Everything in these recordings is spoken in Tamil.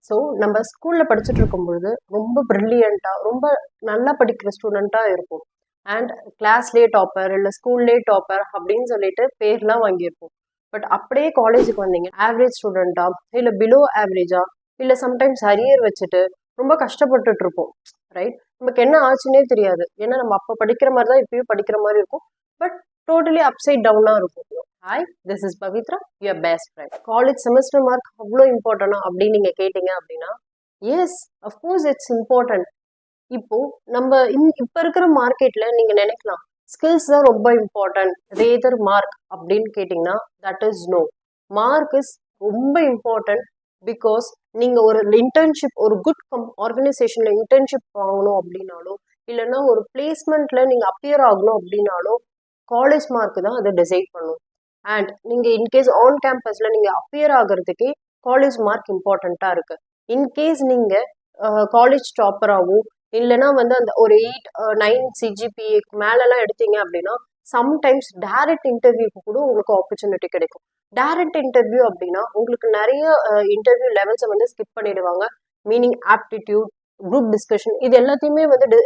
ஸோ நம்ம ஸ்கூலில் படிச்சுட்டு இருக்கும்பொழுது ரொம்ப ப்ரில்லியண்ட்டாக ரொம்ப நல்லா படிக்கிற ஸ்டூடெண்ட்டாக இருக்கும். அண்ட் கிளாஸ்லேயே டாப்பர் இல்லை ஸ்கூல்லேயே டாப்பர் அப்படின்னு சொல்லிட்டு பேர்லாம் வாங்கியிருப்போம். பட் அப்படியே காலேஜுக்கு வந்தீங்க ஆவரேஜ் ஸ்டூடெண்ட்டா இல்லை பிலோ ஆவரேஜா இல்லை சம்டைம்ஸ் அரியர் வச்சுட்டு ரொம்ப கஷ்டப்பட்டுட்டு இருப்போம். ரைட், நமக்கு என்ன ஆச்சுன்னே தெரியாது. ஏன்னா நம்ம அப்போ படிக்கிற மாதிரி தான் இப்பயும் படிக்கிற மாதிரி இருக்கும். பட் டோட்டலி அப்சைட் டவுனாக இருக்கும். Hi, this is Pavithra, your best friend. College semester mark அவ்வளோ இம்பார்ட்டனா அப்படின்னு நீங்கள் கேட்டீங்க அப்படின்னா, எஸ், அஃப்கோர்ஸ் இட்ஸ் இம்பார்ட்டன்ட். இப்போ நம்ம இப்போ இருக்கிற மார்க்கெட்ல நீங்கள் நினைக்கலாம் ஸ்கில்ஸ் தான் ரொம்ப இம்பார்ட்டன்ட் ரேதர் மார்க் அப்படின்னு கேட்டிங்கன்னா, that is no. Mark is ரொம்ப இம்பார்ட்டன்ட். பிகாஸ் நீங்கள் ஒரு இன்டர்ன்ஷிப் ஒரு குட் ஆர்கனைசேஷனில் இன்டர்ன்ஷிப் வாங்கணும் அப்படின்னாலும் இல்லைன்னா ஒரு பிளேஸ்மெண்ட்ல நீங்கள் அப்பியர் ஆகணும் அப்படின்னாலும் காலேஜ் மார்க் தான் அதை டிசைட் பண்ணும். அண்ட் நீங்கள் இன்கேஸ் ஆன் கேம்பஸ்ல நீங்கள் அப்பியர் ஆகிறதுக்கே காலேஜ் மார்க் இம்பார்ட்டண்ட்டாக இருக்கு. இன்கேஸ் நீங்கள் காலேஜ் டாப்பராகவும் இல்லைன்னா வந்து அந்த ஒரு 8-9 சிஜிபிஏக்கு மேலெல்லாம் எடுத்தீங்க அப்படின்னா சம்டைம்ஸ் டைரக்ட் இன்டர்வியூக்கு கூட உங்களுக்கு ஆப்பர்ச்சுனிட்டி கிடைக்கும். டைரக்ட் இன்டர்வியூ அப்படின்னா உங்களுக்கு நிறைய இன்டர்வியூ லெவல்ஸை வந்து ஸ்கிப் பண்ணிடுவாங்க. மீனிங் ஆப்டிடியூட், குரூப் டிஸ்கஷன், இது எல்லாத்தையுமே வந்து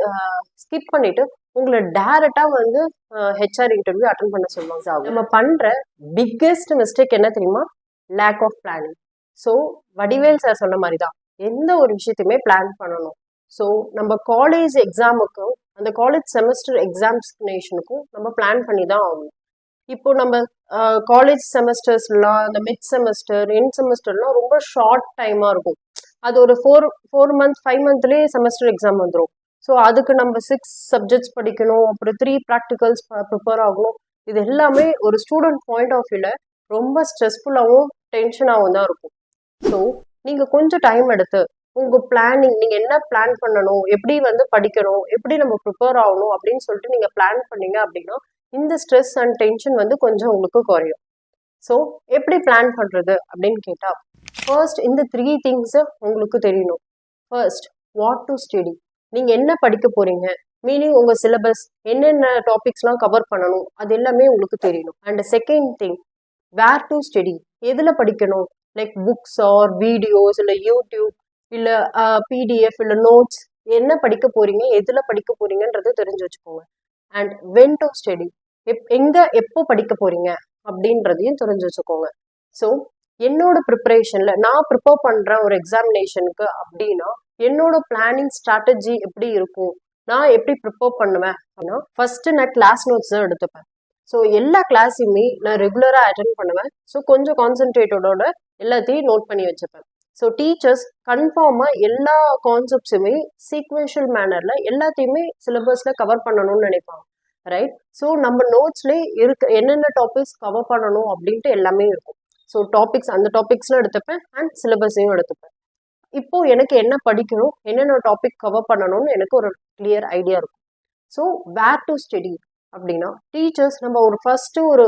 ஸ்கிப் பண்ணிட்டு உங்களை டைரக்டா வந்து ஹெச்ஆர் இன்டர்வியூ அட்டன் பண்ண சொல்லுவாங்க. நம்ம பண்ற பிக்கெஸ்ட் மிஸ்டேக் என்ன தெரியுமா? Lack of planning. So Vadivel sir சொன்ன மாதிரி தான் எந்த ஒரு விஷயத்தையுமே பிளான் பண்ணணும். ஸோ நம்ம காலேஜ் எக்ஸாமுக்கும் அந்த காலேஜ் செமஸ்டர் எக்ஸாமினேஷனுக்கும் நம்ம பிளான் பண்ணி தான் ஆகணும். இப்போ நம்ம காலேஜ் செமஸ்டர்ஸ்லாம் அந்த மிட் செமஸ்டர் எண்ட் செமஸ்டர்லாம் ரொம்ப ஷார்ட் டைமாக இருக்கும். அது ஒரு 4 மந்த்ஸ் 5 மந்த்லேயே செமஸ்டர் எக்ஸாம் வந்துடும். ஸோ அதுக்கு நம்ம 6 சப்ஜெக்ட்ஸ் படிக்கணும், அப்புறம் 3 ப்ராக்டிகல்ஸ் ப்ரிப்பேர் ஆகணும். இது எல்லாமே ஒரு ஸ்டூடெண்ட் பாயிண்ட் ஆஃப் வியூவில் ரொம்ப ஸ்ட்ரெஸ்ஃபுல்லாகவும் டென்ஷனாகவும் தான் இருக்கும். ஸோ நீங்கள் கொஞ்சம் டைம் எடுத்து உங்கள் பிளானிங், நீங்கள் என்ன பிளான் பண்ணணும், எப்படி வந்து படிக்கணும், எப்படி நம்ம ப்ரிப்பேர் ஆகணும் அப்படின்னு சொல்லிட்டு நீங்கள் பிளான் பண்ணீங்க அப்படின்னா இந்த ஸ்ட்ரெஸ் அண்ட் டென்ஷன் வந்து கொஞ்சம் உங்களுக்கு குறையும். ஸோ எப்படி பிளான் பண்ணுறது அப்படின்னு கேட்டால், ஃபர்ஸ்ட் இந்த 3 திங்ஸை உங்களுக்கு தெரியணும். ஃபர்ஸ்ட், வாட் டு ஸ்டடி, நீங்கள் என்ன படிக்க போறீங்க, மீனிங் உங்கள் சிலபஸ் என்னென்ன டாபிக்ஸ்லாம் கவர் பண்ணணும் அது எல்லாமே உங்களுக்கு தெரியணும். And second thing, where to study, எதில் படிக்கணும், லைக் புக்ஸ் ஆர் வீடியோஸ் இல்லை யூடியூப் இல்லை பிடிஎஃப் இல்லை நோட்ஸ், என்ன படிக்க போறீங்க, எதில் படிக்க போறீங்கன்றது தெரிஞ்சு வச்சுக்கோங்க. அண்ட் வென் டு ஸ்டடி, எங்கே எப்போ படிக்க போறீங்க அப்படின்றதையும் தெரிஞ்சு வச்சுக்கோங்க. ஸோ என்னோட ப்ரிப்பரேஷன்ல நான் ப்ரிப்பேர் பண்றேன் ஒரு எக்ஸாமினேஷனுக்கு அப்படின்னா என்னோட பிளானிங் ஸ்ட்ராட்டஜி எப்படி இருக்கும், நான் எப்படி ப்ரிப்பேர் பண்ணுவேன் அப்படின்னா, ஃபர்ஸ்ட் நான் கிளாஸ் நோட்ஸ் தான் எடுத்துப்பேன். ஸோ எல்லா கிளாஸையுமே நான் ரெகுலராக அட்டென்ட் பண்ணுவேன். ஸோ கொஞ்சம் கான்சென்ட்ரேட்டடோட எல்லாத்தையும் நோட் பண்ணி வச்சுப்பேன். ஸோ டீச்சர்ஸ் கன்ஃபார்மாக எல்லா கான்செப்ட்ஸுமே சீக்வென்ஷியல் மேனரில் எல்லாத்தையுமே சிலபஸில் கவர் பண்ணணும்னு நினைப்பாங்க. ரைட், ஸோ நம்ம நோட்ஸ்லேயே என்னென்ன டாபிக்ஸ் கவர் பண்ணணும் அப்படின்ட்டு எல்லாமே இருக்கும். ஸோ டாபிக்ஸ் அந்த டாபிக்ஸ்லாம் எடுத்துப்பேன் அண்ட் சிலபஸையும் எடுத்துப்பேன். இப்போ எனக்கு என்ன படிக்கணும், என்னென்ன டாபிக் கவர் பண்ணணும்னு எனக்கு ஒரு கிளியர் ஐடியா இருக்கும். ஸோ வேர் டு ஸ்டடி அப்படின்னா டீச்சர்ஸ் நம்ம ஒரு ஃபர்ஸ்ட் ஒரு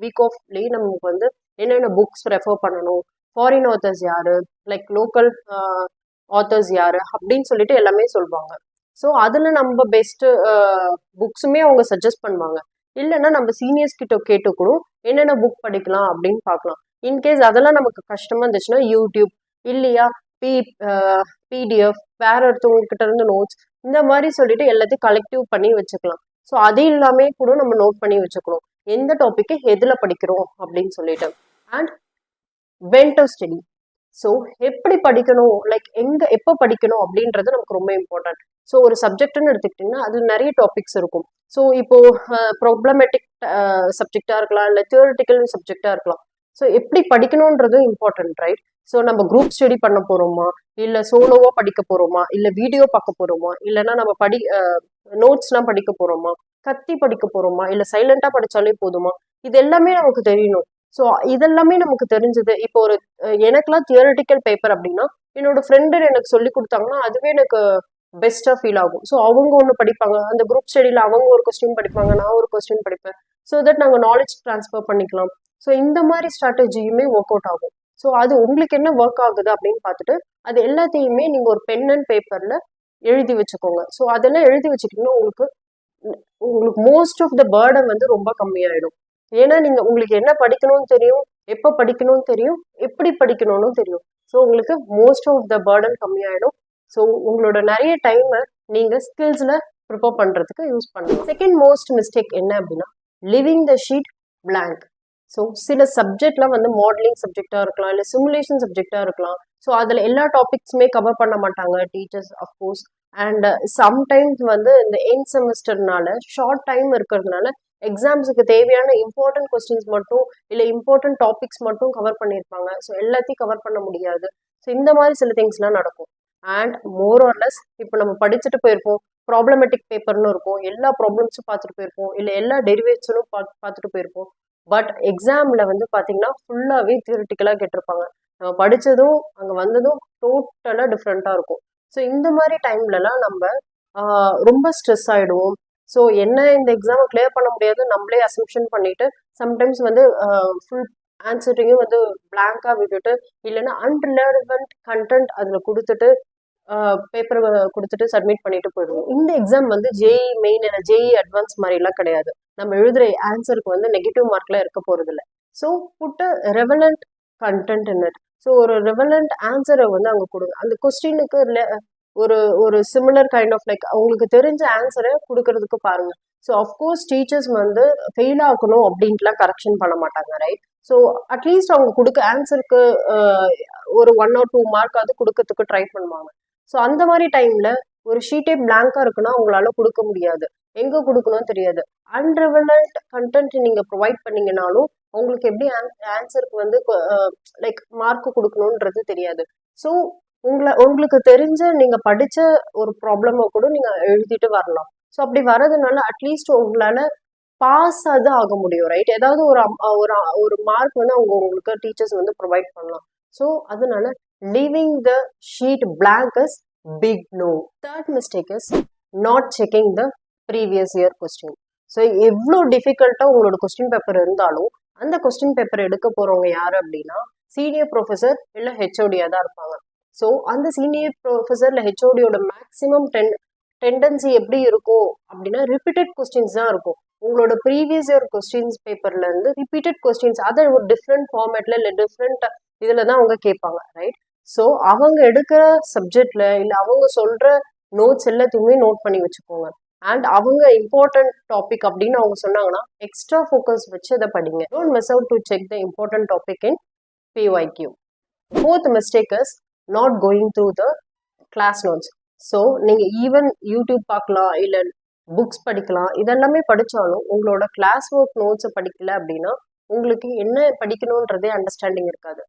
வீக் ஆஃப்லேயே நமக்கு வந்து என்னென்ன புக்ஸ் ரெஃபர் பண்ணணும், ஃபாரின் ஆத்தர்ஸ் யாரு, லைக் லோக்கல் ஆத்தர்ஸ் யாரு அப்படின்னு சொல்லிட்டு எல்லாமே சொல்லுவாங்க. ஸோ அதில் நம்ம பெஸ்ட்டு புக்ஸுமே அவங்க சஜஸ்ட் பண்ணுவாங்க. இல்லைன்னா நம்ம சீனியர்ஸ் கிட்ட கேட்டு கூட என்னென்ன புக் படிக்கலாம் அப்படின்னு பார்க்கலாம். இன்கேஸ் அதெல்லாம் நமக்கு கஷ்டமாக இருந்துச்சுன்னா யூடியூப் இல்லையா பிடிஎஃப் வேற ஒருத்தவங்க கிட்ட இருந்து நோட்ஸ் இந்த மாதிரி சொல்லிட்டு எல்லாத்தையும் கலெக்டிவ் பண்ணி வச்சுக்கலாம். ஸோ அது எல்லாமே கூட நம்ம நோட் பண்ணி வச்சுக்கணும், எந்த டாப்பிக்கு எதில் படிக்கிறோம் அப்படின்னு சொல்லிட்டு. And when to study, so எப்படி படிக்கணும், லைக் எப்போ படிக்கணும் அப்படின்றது நமக்கு ரொம்ப இம்பார்ட்டன்ட். ஸோ ஒரு சப்ஜெக்ட்னு எடுத்துக்கிட்டிங்கன்னா அது நிறைய டாபிக்ஸ் இருக்கும். ஸோ இப்போ ப்ராப்ளமேட்டிக் சப்ஜெக்டாக இருக்கலாம், இல்லை தியோரிட்டிக்கல் சப்ஜெக்டாக இருக்கலாம். ஸோ எப்படி படிக்கணுன்றது இம்பார்ட்டன்ட், ரைட்? ஸோ நம்ம குரூப் ஸ்டடி பண்ண போகிறோமா, இல்லை சோலோவாக படிக்க போகிறோமா, இல்லை வீடியோ பார்க்க போகிறோமா, இல்லைன்னா நம்ம நோட்ஸ்லாம் படிக்க போகிறோமா, கத்தி படிக்க போகிறோமா, இல்லை சைலண்டாக படித்தாலே போதுமா, இது எல்லாமே நமக்கு தெரியணும். ஸோ இதெல்லாமே நமக்கு தெரிஞ்சது. இப்போ ஒரு எனக்குலாம் தியோரிட்டிக்கல் பேப்பர் அப்படின்னா என்னோட ஃப்ரெண்டு எனக்கு சொல்லி கொடுத்தாங்கன்னா அதுவே எனக்கு பெஸ்ட்டாக ஃபீல் ஆகும். ஸோ அவங்க ஒன்று படிப்பாங்க, அந்த குரூப் ஸ்டடியில் அவங்க ஒரு கொஸ்டின் படிப்பாங்க, நான் ஒரு கொஸ்டின் படிப்பேன். ஸோ தட் நாங்கள் நாலேஜ் ட்ரான்ஸ்ஃபர் பண்ணிக்கலாம். ஸோ இந்த மாதிரி ஸ்ட்ராட்டஜியுமே ஒர்க் அவுட் ஆகும். ஸோ அது உங்களுக்கு என்ன ஒர்க் ஆகுது அப்படின்னு பார்த்துட்டு அது எல்லாத்தையுமே நீங்கள் ஒரு பென் அண்ட் பேப்பரில் எழுதி வச்சுக்கோங்க. ஸோ அதெல்லாம் எழுதி வச்சுக்கிட்டீங்கன்னா உங்களுக்கு மோஸ்ட் ஆஃப் த பேர்டன் வந்து ரொம்ப கம்மியாயிடும். ஏன்னா நீங்கள் உங்களுக்கு என்ன படிக்கணும்னு தெரியும், எப்போ படிக்கணும்னு தெரியும், எப்படி படிக்கணும்னு தெரியும். ஸோ உங்களுக்கு மோஸ்ட் ஆஃப் த பேர்டன் கம்மியாயிடும். ஸோ உங்களோட நிறைய டைமை நீங்க ஸ்கில்ஸ்ல ப்ரிப்பேர் பண்றதுக்கு யூஸ் பண்ணலாம். செகண்ட் மோஸ்ட் மிஸ்டேக் என்ன அப்படின்னா leaving the sheet blank. So சில சப்ஜெக்ட்லாம் வந்து மாடலிங் சப்ஜெக்டாக இருக்கலாம், இல்லை சிமுலேஷன் சப்ஜெக்டாக இருக்கலாம். ஸோ அதில் எல்லா டாபிக்ஸுமே கவர் பண்ண மாட்டாங்க டீச்சர்ஸ் அஃப்கோர்ஸ். அண்ட் சம்டைம்ஸ் வந்து இந்த எண்ட் செமஸ்டர்னால ஷார்ட் டைம் இருக்கிறதுனால எக்ஸாம்ஸுக்கு தேவையான இம்பார்ட்டன்ட் கொஸ்டின்ஸ் மட்டும் இல்லை இம்பார்ட்டன்ட் டாபிக்ஸ் மட்டும் கவர் பண்ணியிருப்பாங்க. ஸோ எல்லாத்தையும் கவர் பண்ண முடியாது. ஸோ இந்த மாதிரி சில திங்ஸ்லாம் நடக்கும். அண்ட் மோர் ஆர்லெஸ் இப்போ நம்ம படிச்சுட்டு போயிருப்போம், ப்ராப்ளமேட்டிக் பேப்பர்னு இருக்கும், எல்லா ப்ராப்ளம்ஸும் பார்த்துட்டு போயிருப்போம், இல்லை எல்லா டெரிவேஷனும் பார்த்துட்டு போயிருப்போம். பட் எக்ஸாமில் வந்து பார்த்தீங்கன்னா ஃபுல்லாகவே தியரிட்டிக்கலாக கேட்டிருப்பாங்க. நம்ம படித்ததும் அங்கே வந்ததும் டோட்டலாக டிஃப்ரெண்ட்டாக இருக்கும். ஸோ இந்த மாதிரி டைம்லலாம் நம்ம ரொம்ப ஸ்ட்ரெஸ் ஆகிடுவோம். ஸோ என்ன இந்த எக்ஸாமை கிளியர் பண்ண முடியாது நம்மளே அசம்ஷன் பண்ணிட்டு சம்டைம்ஸ் வந்து ஃபுல் ஆன்சரையும் வந்து பிளாங்காக விட்டுட்டு இல்லைன்னா அன்ரிலவெண்ட் கண்டென்ட் அதில் கொடுத்துட்டு பேப்பரை கொடுத்துட்டு சப்மிட் பண்ணிட்டு போயிடுவோம். இந்த எக்ஸாம் வந்து ஜேஇ மெயின் இல்லை ஜேஇ அட்வான்ஸ் மாதிரிலாம் கிடையாது. நம்ம எழுதுகிற ஆன்சருக்கு வந்து நெகட்டிவ் மார்க்லாம் இருக்க போகிறது இல்லை. So put relevant content in. So ஒரு ரெவலண்ட் ஆன்சரை வந்து அவங்க கொடுங்க. அந்த கொஸ்டினுக்கு ஒரு சிமிலர் கைண்ட் ஆஃப் லைக் அவங்களுக்கு தெரிஞ்ச ஆன்சரை கொடுக்கறதுக்கு பாருங்க. ஸோ அஃப்கோர்ஸ் டீச்சர்ஸ் வந்து ஃபெயில் ஆகணும் அப்படின்ட்டுலாம் கரெக்ஷன் பண்ண மாட்டாங்க, ரைட்? ஸோ அட்லீஸ்ட் அவங்க கொடுக்க ஆன்சருக்கு ஒரு 1 or 2 மார்க் அது கொடுக்கறதுக்கு ட்ரை பண்ணுவாங்க. ஸோ அந்த மாதிரி டைம்ல ஒரு ஷீட்டே பிளாங்கா இருக்குன்னா அவங்களால கொடுக்க முடியாது, எங்க கொடுக்கணும் தெரியாது. அன்ரெவலண்ட் கண்டென்ட் நீங்க ப்ரொவைட் பண்ணீங்கனாலும் உங்களுக்கு எப்படி ஆன்சருக்கு வந்து லைக் மார்க் கொடுக்கணுன்றது தெரியாது. ஸோ உங்களுக்கு தெரிஞ்ச நீங்க படிச்ச ஒரு ப்ராப்ளமை கூட நீங்க எழுதிட்டு வரலாம். ஸோ அப்படி வர்றதுனால அட்லீஸ்ட் உங்களால பாஸ் அது ஆக முடியும், ரைட்? ஏதாவது ஒரு மார்க் வந்து உங்களுக்கு டீச்சர்ஸ் வந்து ப்ரொவைட் பண்ணலாம். ஸோ அதனால leaving the sheet blank is big no. Third mistake is not checking the previous year question. So எவ்வளோ டிஃபிகல்ட்டாக உங்களோட கொஸ்டின் பேப்பர் இருந்தாலும் அந்த கொஸ்டின் பேப்பர் எடுக்க போகிறவங்க யார் அப்படின்னா சீனியர் ப்ரொஃபஸர் இல்லை ஹெச்ஓடியாக தான் இருப்பாங்க. ஸோ அந்த சீனியர் ப்ரொஃபஸர் இல்லை ஹெச்ஓடியோட மேக்ஸிமம் டெண்டன்சி எப்படி இருக்கும் அப்படின்னா ரிப்பீட்டட் கொஸ்டின்ஸ் தான் இருக்கும். உங்களோட ப்ரீவியஸ் இயர் கொஸ்டின்ஸ் பேப்பர்ல இருந்து ரிப்பீட்டட் கொஸ்டின்ஸ் அதை ஒரு டிஃப்ரெண்ட் ஃபார்மேட்ல இல்லை டிஃப்ரெண்ட் இதில் தான் அவங்க கேட்பாங்க, ரைட்? ஸோ அவங்க எடுக்கிற சப்ஜெக்ட்ல இல்லை அவங்க சொல்ற நோட்ஸ் எல்லாத்தையுமே நோட் பண்ணி வச்சுக்கோங்க. அண்ட் அவங்க இம்பார்ட்டன்ட் டாபிக் அப்படின்னு அவங்க சொன்னாங்கன்னா எக்ஸ்ட்ரா ஃபோக்கஸ் வச்சு அதை படிங்க. Don't miss out to check the important topic in PYQ. Fourth mistake is not going through the class notes. So நீங்கள் ஈவன் யூடியூப் பார்க்கலாம் இல்லை புக்ஸ் படிக்கலாம், இதெல்லாமே படித்தாலும் உங்களோட கிளாஸ் ஒர்க் நோட்ஸை படிக்கல அப்படின்னா உங்களுக்கு என்ன படிக்கணுன்றதே அண்டர்ஸ்டாண்டிங் இருக்காது.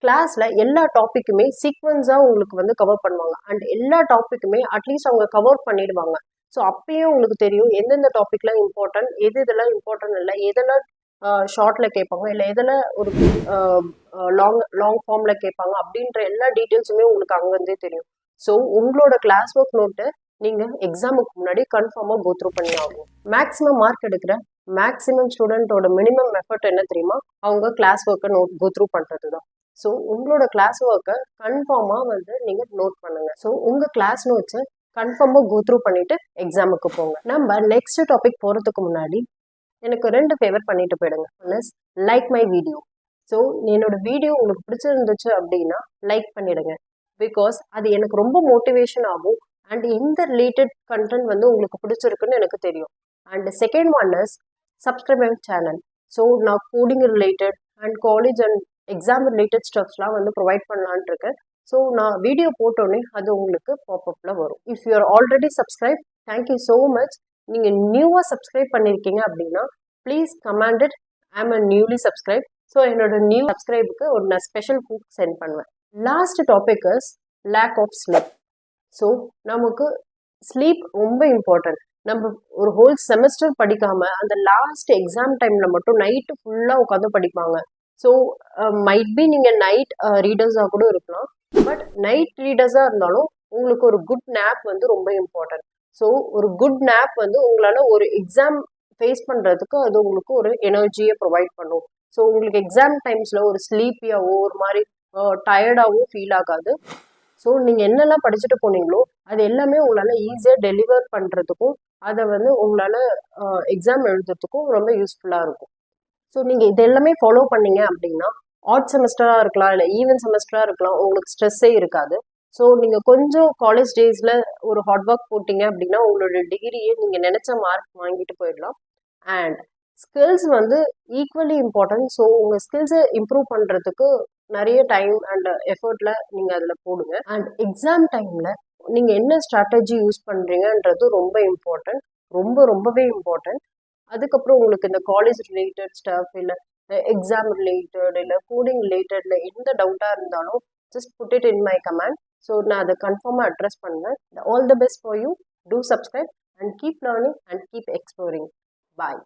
கிளாஸ்ல எல்லா டாப்பிக்குமே சீக்வன்ஸாக உங்களுக்கு வந்து கவர் பண்ணுவாங்க. அண்ட் எல்லா டாப்பிக்குமே அட்லீஸ்ட் அவங்க கவர் பண்ணிடுவாங்க. ஸோ அப்பயே உங்களுக்கு தெரியும் எந்தெந்த டாபிக்லாம் இம்பார்ட்டன்ட், இதெல்லாம் இம்பார்ட்டன்ட் இல்லை, எதெல்லாம் ஷார்ட்ல கேட்பாங்க, இல்லை எதில் ஒரு லாங் ஃபார்ம்ல கேட்பாங்க அப்படின்ற எல்லா டீட்டெயில்ஸுமே உங்களுக்கு அங்கேருந்தே தெரியும். ஸோ உங்களோட கிளாஸ் ஒர்க் நோட்டை நீங்கள் எக்ஸாமுக்கு முன்னாடி கன்ஃபார்மாக கோத்ரூ பண்ணி ஆகும். மேக்ஸிமம் மார்க் எடுக்கிற மேக்ஸிமம் ஸ்டூடெண்ட்டோட மினிமம் எஃபர்ட் என்ன தெரியுமா? அவங்க கிளாஸ் ஒர்க்கை கோத்ரூ பண்ணுறது தான். ஸோ உங்களோட கிளாஸ் ஒர்க்கை கன்ஃபார்மாக வந்து நீங்கள் நோட் பண்ணுங்க. ஸோ உங்கள் கிளாஸ் நோட்ஸை கன்ஃபார்மாக கோத்ரூ பண்ணிட்டு எக்ஸாமுக்கு போங்க. நம்ம நெக்ஸ்ட் டாபிக் போகிறதுக்கு முன்னாடி எனக்கு 2 ஃபேவர் பண்ணிட்டு போயிடுங்க. One is like my video. So என்னோட வீடியோ உங்களுக்கு பிடிச்சிருந்துச்சு அப்படின்னா லைக் பண்ணிடுங்க. பிகாஸ் அது எனக்கு ரொம்ப மோட்டிவேஷன் ஆகும். அண்ட் இந்த ரிலேட்டட் கண்டென்ட் வந்து உங்களுக்கு பிடிச்சிருக்குன்னு எனக்கு தெரியும். And second one is subscribe my channel. So நான் coding related and college and exam related ஸ்டப்ஸ்லாம் வந்து ப்ரொவைட் பண்ணலான் இருக்கேன். ஸோ நான் வீடியோ போட்டோன்னே அது உங்களுக்கு பாப்அப்பில் வரும். If you are already subscribe, thank you so much. நீங்கள் நியூவாக சப்ஸ்கிரைப் பண்ணியிருக்கீங்க அப்படின்னா please comment it, I am a newly subscribe. So என்னோட நியூ சப்ஸ்கிரைபுக்கு ஒரு நான் ஸ்பெஷல் புக் சென்ட் பண்ணுவேன். Last topic is lack of sleep. So நமக்கு ஸ்லீப் ரொம்ப இம்பார்ட்டன்ட். நம்ம ஒரு ஹோல் செமஸ்டர் படிக்காமல் அந்த லாஸ்ட் எக்ஸாம் டைமில் மட்டும் நைட்டு ஃபுல்லாக உட்காந்து படிப்பாங்க. ஸோ மைட் பி நீங்கள் நைட் ரீடர்ஸாக கூட இருக்கலாம். பட் நைட் ரீடர்ஸாக இருந்தாலும் உங்களுக்கு ஒரு குட் நேப் வந்து ரொம்ப இம்பார்ட்டன்ட். ஸோ ஒரு குட் நேப் வந்து உங்களால் ஒரு எக்ஸாம் ஃபேஸ் பண்ணுறதுக்கு அது உங்களுக்கு ஒரு எனர்ஜியை ப்ரொவைட் பண்ணும். ஸோ உங்களுக்கு எக்ஸாம் டைம்ஸில் ஒரு ஸ்லீப்பியாவோ ஒரு மாதிரி டயர்டாகவும் ஃபீல் ஆகாது. ஸோ நீங்கள் என்னெல்லாம் படிச்சுட்டு போனீங்களோ அது எல்லாமே உங்களால் ஈஸியாக டெலிவர் பண்ணுறதுக்கும் அதை வந்து உங்களால் எக்ஸாம் எழுதுறதுக்கும் ரொம்ப யூஸ்ஃபுல்லாக இருக்கும். ஸோ நீங்கள் இது எல்லாமே ஃபாலோ பண்ணீங்க அப்படின்னா ஆட் செமஸ்டராக இருக்கலாம், இல்லை ஈவன் செமஸ்டராக இருக்கலாம், உங்களுக்கு ஸ்ட்ரெஸ்ஸே இருக்காது. ஸோ நீங்கள் கொஞ்சம் காலேஜ் டேஸில் ஒரு ஹார்ட் ஒர்க் போட்டிங்க அப்படின்னா உங்களோட டிகிரியை நீங்கள் நினச்ச மார்க் வாங்கிட்டு போயிடலாம். அண்ட் ஸ்கில்ஸ் வந்து ஈக்குவலி இம்பார்ட்டன்ட். ஸோ உங்கள் ஸ்கில்ஸை இம்ப்ரூவ் பண்ணுறதுக்கு நிறைய டைம் அண்ட் எஃபர்ட்டில் நீங்கள் அதில் போடுங்க. அண்ட் எக்ஸாம் டைமில் நீங்கள் என்ன ஸ்ட்ராட்டஜி யூஸ் பண்ணுறீங்கன்றது ரொம்ப இம்பார்ட்டன்ட், ரொம்பவே இம்பார்ட்டன்ட். அதுக்கப்புறம் உங்களுக்கு இந்த காலேஜ் ரிலேட்டட் ஸ்டஃப், இல்லை எக்ஸாம் ரிலேட்டட், இல்லை கோடிங் ரிலேட்டடில் எந்த டவுட்டாக இருந்தாலும் just put it in my comment. So நான் அதை கன்ஃபார்மாக அட்ரஸ் பண்ணுவேன். All the best for you. Do subscribe and keep learning and keep exploring. Bye.